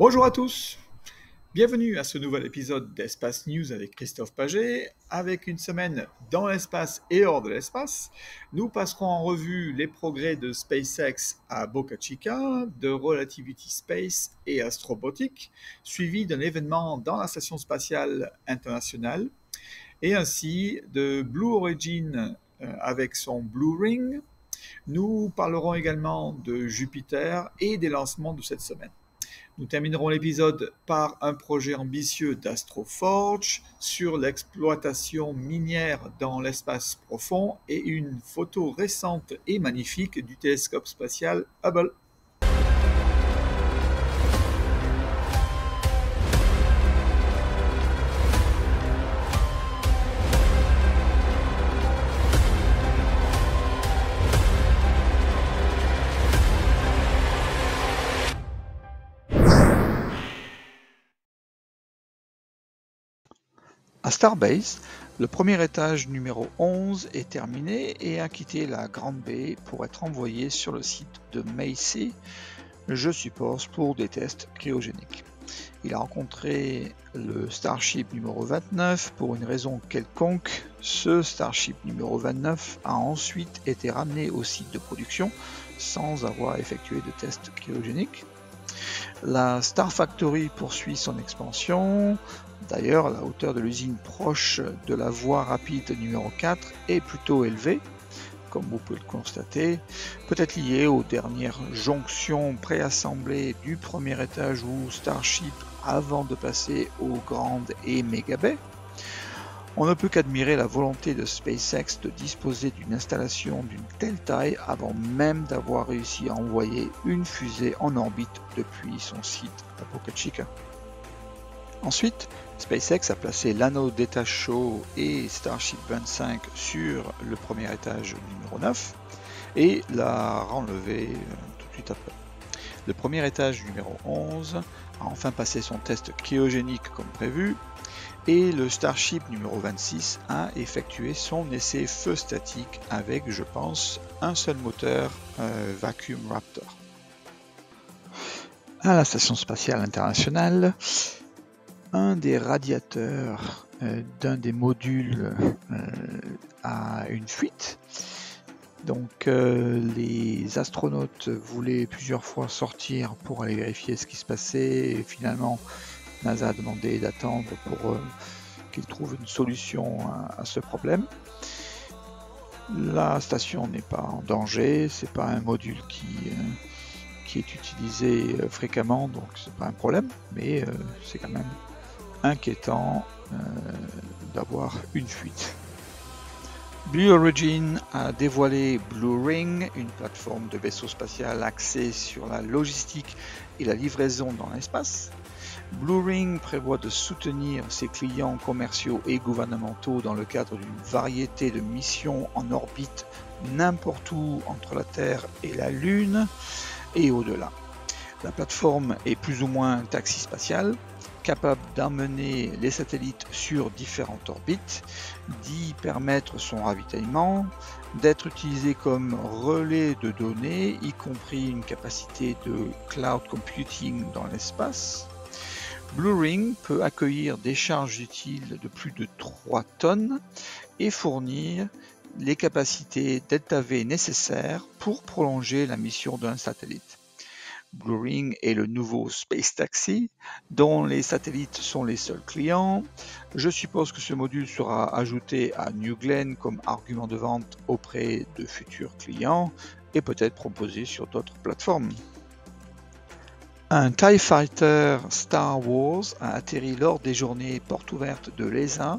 Bonjour à tous, bienvenue à ce nouvel épisode d'Espace News avec Christophe Paget. Avec une semaine dans l'espace et hors de l'espace, nous passerons en revue les progrès de SpaceX à Boca Chica, de Relativity Space et Astrobotic, suivi d'un événement dans la Station spatiale internationale, et ainsi de Blue Origin avec son Blue Ring. Nous parlerons également de Jupiter et des lancements de cette semaine. Nous terminerons l'épisode par un projet ambitieux d'Astroforge sur l'exploitation minière dans l'espace profond et une photo récente et magnifique du télescope spatial Hubble. À Starbase, le premier étage numéro 11 est terminé et a quitté la Grande Baie pour être envoyé sur le site de Macy, je suppose pour des tests cryogéniques. Il a rencontré le Starship numéro 29 pour une raison quelconque. Ce Starship numéro 29 a ensuite été ramené au site de production sans avoir effectué de tests cryogéniques. La Star Factory poursuit son expansion. D'ailleurs, la hauteur de l'usine proche de la voie rapide numéro 4 est plutôt élevée, comme vous pouvez le constater, peut-être liée aux dernières jonctions préassemblées du premier étage ou Starship avant de passer aux grandes et méga baies. On ne peut qu'admirer la volonté de SpaceX de disposer d'une installation d'une telle taille avant même d'avoir réussi à envoyer une fusée en orbite depuis son site à Boca Chica. Ensuite, SpaceX a placé l'anneau d'état chaud et Starship 25 sur le premier étage numéro 9 et l'a renlevé tout de suite après. Le premier étage numéro 11 a enfin passé son test cryogénique comme prévu et le Starship numéro 26 a effectué son essai feu statique avec, je pense, un seul moteur Vacuum Raptor. À la Station spatiale internationale, un des radiateurs d'un des modules a une fuite. Donc les astronautes voulaient plusieurs fois sortir pour aller vérifier ce qui se passait et finalement NASA a demandé d'attendre pour qu'ils trouvent une solution à ce problème. La station n'est pas en danger, c'est pas un module qui est utilisé fréquemment, donc c'est pas un problème, mais c'est quand même inquiétant d'avoir une fuite. Blue Origin a dévoilé Blue Ring, une plateforme de vaisseau spatial axée sur la logistique et la livraison dans l'espace. Blue Ring prévoit de soutenir ses clients commerciaux et gouvernementaux dans le cadre d'une variété de missions en orbite n'importe où entre la Terre et la Lune et au-delà. La plateforme est plus ou moins un taxi spatial, capable d'emmener les satellites sur différentes orbites, d'y permettre son ravitaillement, d'être utilisé comme relais de données, y compris une capacité de cloud computing dans l'espace. Blue Ring peut accueillir des charges utiles de plus de 3 tonnes et fournir les capacités Delta-V nécessaires pour prolonger la mission d'un satellite. Blue Ring est le nouveau Space Taxi, dont les satellites sont les seuls clients. Je suppose que ce module sera ajouté à New Glenn comme argument de vente auprès de futurs clients et peut-être proposé sur d'autres plateformes. Un TIE Fighter Star Wars a atterri lors des journées portes ouvertes de l'ESA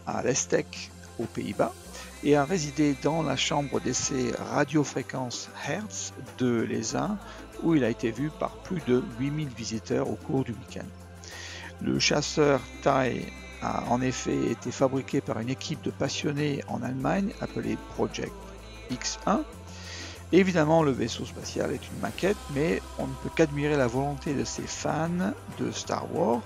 à l'Estec aux Pays-Bas et a résidé dans la chambre d'essai radiofréquence Hertz de l'ESA où il a été vu par plus de 8000 visiteurs au cours du week-end. Le chasseur TIE a en effet été fabriqué par une équipe de passionnés en Allemagne appelée Project X1. Évidemment, le vaisseau spatial est une maquette, mais on ne peut qu'admirer la volonté de ces fans de Star Wars,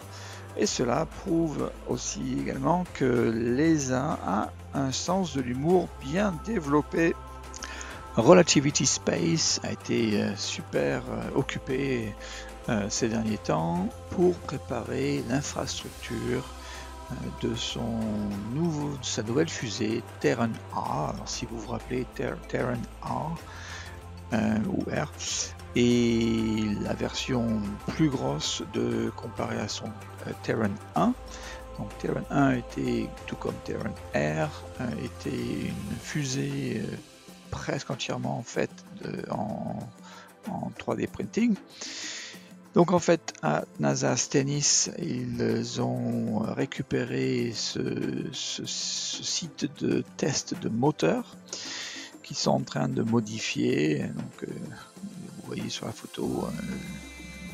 et cela prouve aussi également que l'ESA a un sens de l'humour bien développé. Relativity Space a été super occupé ces derniers temps pour préparer l'infrastructure de sa nouvelle fusée Terran A. Alors si vous vous rappelez, Terran A ou R est la version plus grosse comparée à son Terran 1. Donc Terran 1 était, tout comme Terran R, était une fusée presque entièrement faite en 3D printing. Donc en fait, à NASA Stennis, ils ont récupéré ce site de test de moteur qu'ils sont en train de modifier. Donc vous voyez sur la photo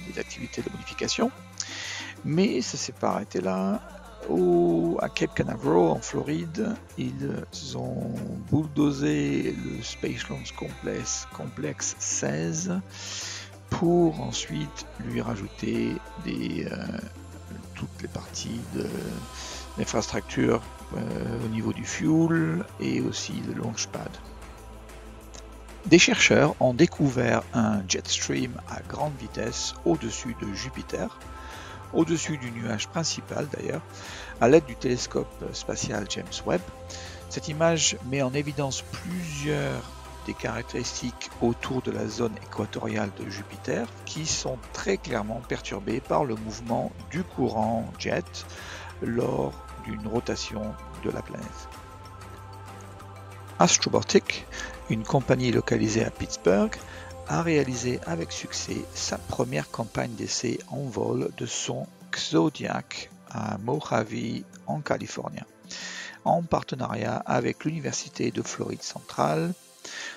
des activités de modification. Mais ça s'est pas arrêté là. À Cape Canaveral en Floride, ils ont bulldozé le Space Launch Complex 16 pour ensuite lui rajouter toutes les parties de l'infrastructure au niveau du fuel et aussi le launchpad. Des chercheurs ont découvert un jet stream à grande vitesse au-dessus de Jupiter, au-dessus du nuage principal d'ailleurs, à l'aide du télescope spatial James Webb. Cette image met en évidence plusieurs des caractéristiques autour de la zone équatoriale de Jupiter qui sont très clairement perturbées par le mouvement du courant jet lors d'une rotation de la planète. Astrobotic, une compagnie localisée à Pittsburgh, a réalisé avec succès sa première campagne d'essai en vol de son Zodiac à Mojave en Californie, en partenariat avec l'Université de Floride centrale.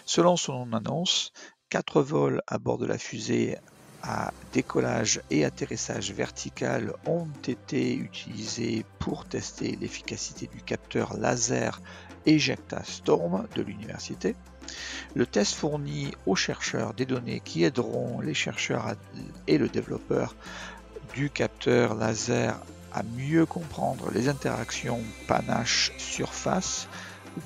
Selon son annonce, 4 vols à bord de la fusée à décollage et atterrissage vertical ont été utilisés pour tester l'efficacité du capteur laser Ejecta Storm de l'université. Le test fournit aux chercheurs des données qui aideront les chercheurs et le développeur du capteur laser à mieux comprendre les interactions panache-surface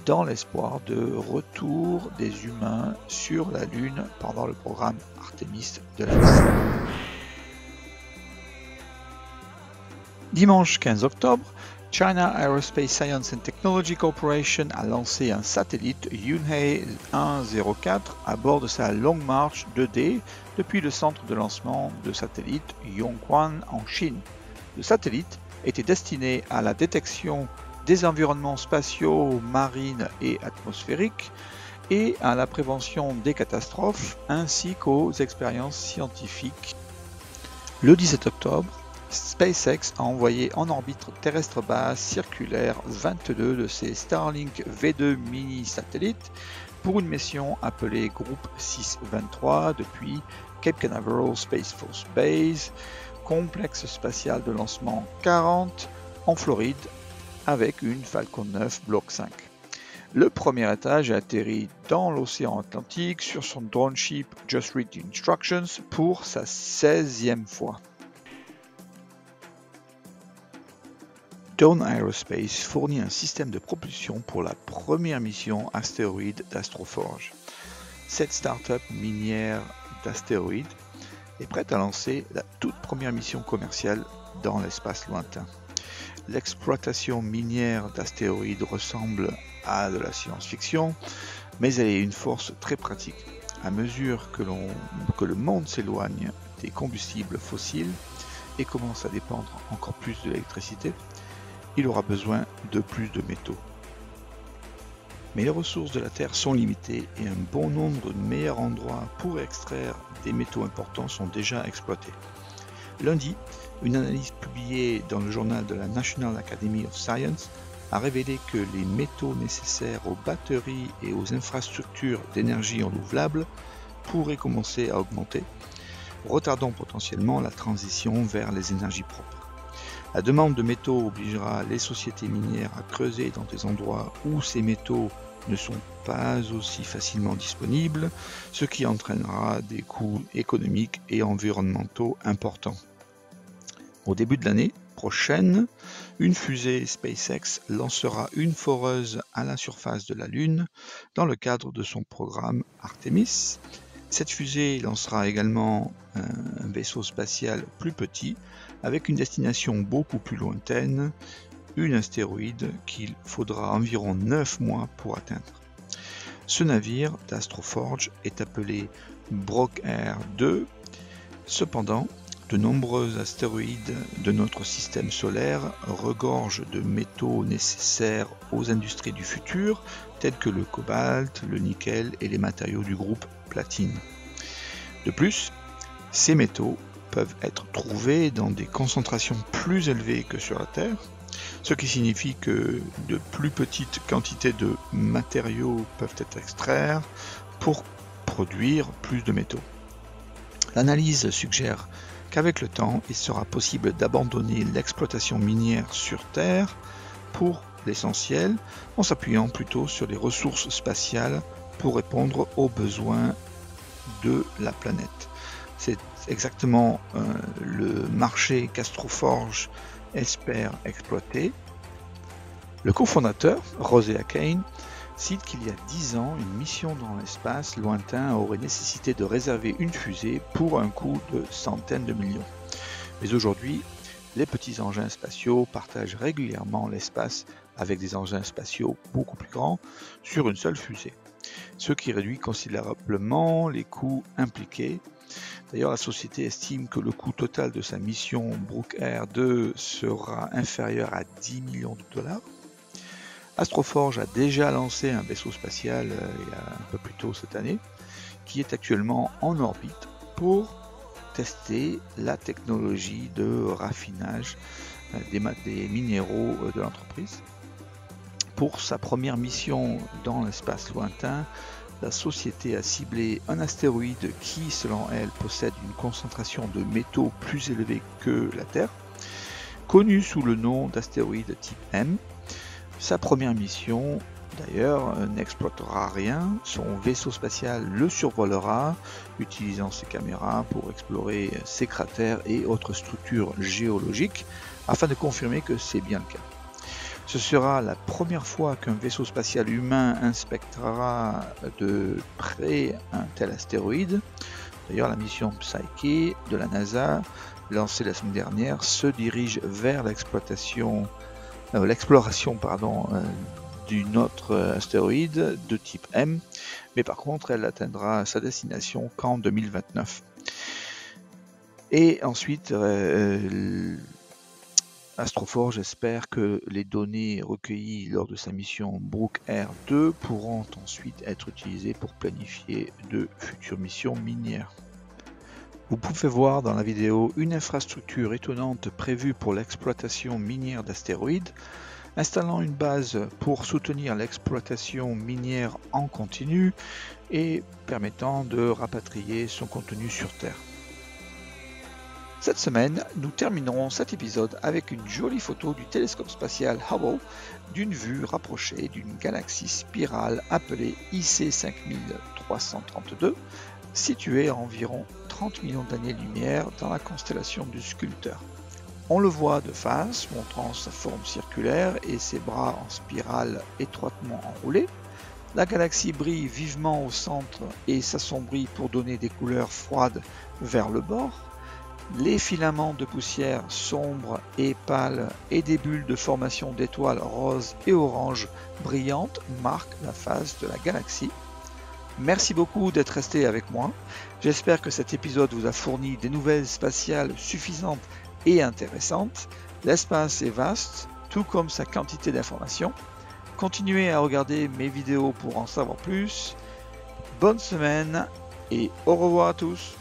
dans l'espoir de retour des humains sur la Lune pendant le programme Artemis de la NASA. Dimanche 15 octobre, China Aerospace Science and Technology Corporation a lancé un satellite Yunhei 104 à bord de sa Long March 2D depuis le centre de lancement de satellites Yongquan en Chine. Le satellite était destiné à la détection des environnements spatiaux, marines et atmosphériques et à la prévention des catastrophes ainsi qu'aux expériences scientifiques. Le 17 octobre, SpaceX a envoyé en orbite terrestre basse circulaire 22 de ses Starlink V2 mini satellites pour une mission appelée Groupe 623 depuis Cape Canaveral Space Force Base, complexe spatial de lancement 40 en Floride avec une Falcon 9 Block 5. Le premier étage a atterri dans l'océan Atlantique sur son drone ship Just Read Instructions pour sa 16e fois. Dawn Aerospace fournit un système de propulsion pour la première mission astéroïde d'Astroforge. Cette start-up minière d'astéroïdes est prête à lancer la toute première mission commerciale dans l'espace lointain. L'exploitation minière d'astéroïdes ressemble à de la science-fiction, mais elle est une force très pratique. À mesure que le monde s'éloigne des combustibles fossiles et commence à dépendre encore plus de l'électricité, il aura besoin de plus de métaux. Mais les ressources de la Terre sont limitées et un bon nombre de meilleurs endroits pour extraire des métaux importants sont déjà exploités. Lundi, une analyse publiée dans le journal de la National Academy of Science a révélé que les métaux nécessaires aux batteries et aux infrastructures d'énergie renouvelable pourraient commencer à augmenter, retardant potentiellement la transition vers les énergies propres. La demande de métaux obligera les sociétés minières à creuser dans des endroits où ces métaux ne sont pas aussi facilement disponibles, ce qui entraînera des coûts économiques et environnementaux importants. Au début de l'année prochaine, une fusée SpaceX lancera une foreuse à la surface de la Lune dans le cadre de son programme Artemis. Cette fusée lancera également un vaisseau spatial plus petit, avec une destination beaucoup plus lointaine, une astéroïde qu'il faudra environ 9 mois pour atteindre. Ce navire d'Astroforge est appelé Brook Air 2. Cependant, de nombreux astéroïdes de notre système solaire regorgent de métaux nécessaires aux industries du futur, tels que le cobalt, le nickel et les matériaux du groupe platine. De plus, ces métaux peuvent être trouvés dans des concentrations plus élevées que sur la Terre, ce qui signifie que de plus petites quantités de matériaux peuvent être extraits pour produire plus de métaux. L'analyse suggère qu'avec le temps, il sera possible d'abandonner l'exploitation minière sur Terre pour l'essentiel, en s'appuyant plutôt sur les ressources spatiales pour répondre aux besoins de la planète. C'est exactement le marché qu'Astroforge espère exploiter. Le cofondateur, Rosea Kane, cite qu'il y a 10 ans, une mission dans l'espace lointain aurait nécessité de réserver une fusée pour un coût de centaines de millions. Mais aujourd'hui, les petits engins spatiaux partagent régulièrement l'espace avec des engins spatiaux beaucoup plus grands sur une seule fusée, ce qui réduit considérablement les coûts impliqués. D'ailleurs, la société estime que le coût total de sa mission Brook Air 2 sera inférieur à 10 millions de dollars. Astroforge a déjà lancé un vaisseau spatial il y a un peu plus tôt cette année, qui est actuellement en orbite pour tester la technologie de raffinage des minéraux de l'entreprise. Pour sa première mission dans l'espace lointain, la société a ciblé un astéroïde qui, selon elle, possède une concentration de métaux plus élevée que la Terre, connu sous le nom d'astéroïde type M. Sa première mission, d'ailleurs, n'exploitera rien. Son vaisseau spatial le survolera, utilisant ses caméras pour explorer ses cratères et autres structures géologiques, afin de confirmer que c'est bien le cas. Ce sera la première fois qu'un vaisseau spatial humain inspectera de près un tel astéroïde. D'ailleurs, la mission Psyche de la NASA, lancée la semaine dernière, se dirige vers l'exploration d'une autre astéroïde de type M, mais par contre elle atteindra sa destination qu'en 2029. Et ensuite, Astroforge espère que les données recueillies lors de sa mission Brook Air 2 pourront ensuite être utilisées pour planifier de futures missions minières. Vous pouvez voir dans la vidéo une infrastructure étonnante prévue pour l'exploitation minière d'astéroïdes, installant une base pour soutenir l'exploitation minière en continu et permettant de rapatrier son contenu sur Terre. Cette semaine, nous terminerons cet épisode avec une jolie photo du télescope spatial Hubble d'une vue rapprochée d'une galaxie spirale appelée IC 5332, située à environ 30 millions d'années-lumière dans la constellation du Sculpteur. On le voit de face, montrant sa forme circulaire et ses bras en spirale étroitement enroulés. La galaxie brille vivement au centre et s'assombrit pour donner des couleurs froides vers le bord. Les filaments de poussière sombres et pâles et des bulles de formation d'étoiles roses et oranges brillantes marquent la face de la galaxie. Merci beaucoup d'être resté avec moi. J'espère que cet épisode vous a fourni des nouvelles spatiales suffisantes et intéressantes. L'espace est vaste, tout comme sa quantité d'informations. Continuez à regarder mes vidéos pour en savoir plus. Bonne semaine et au revoir à tous.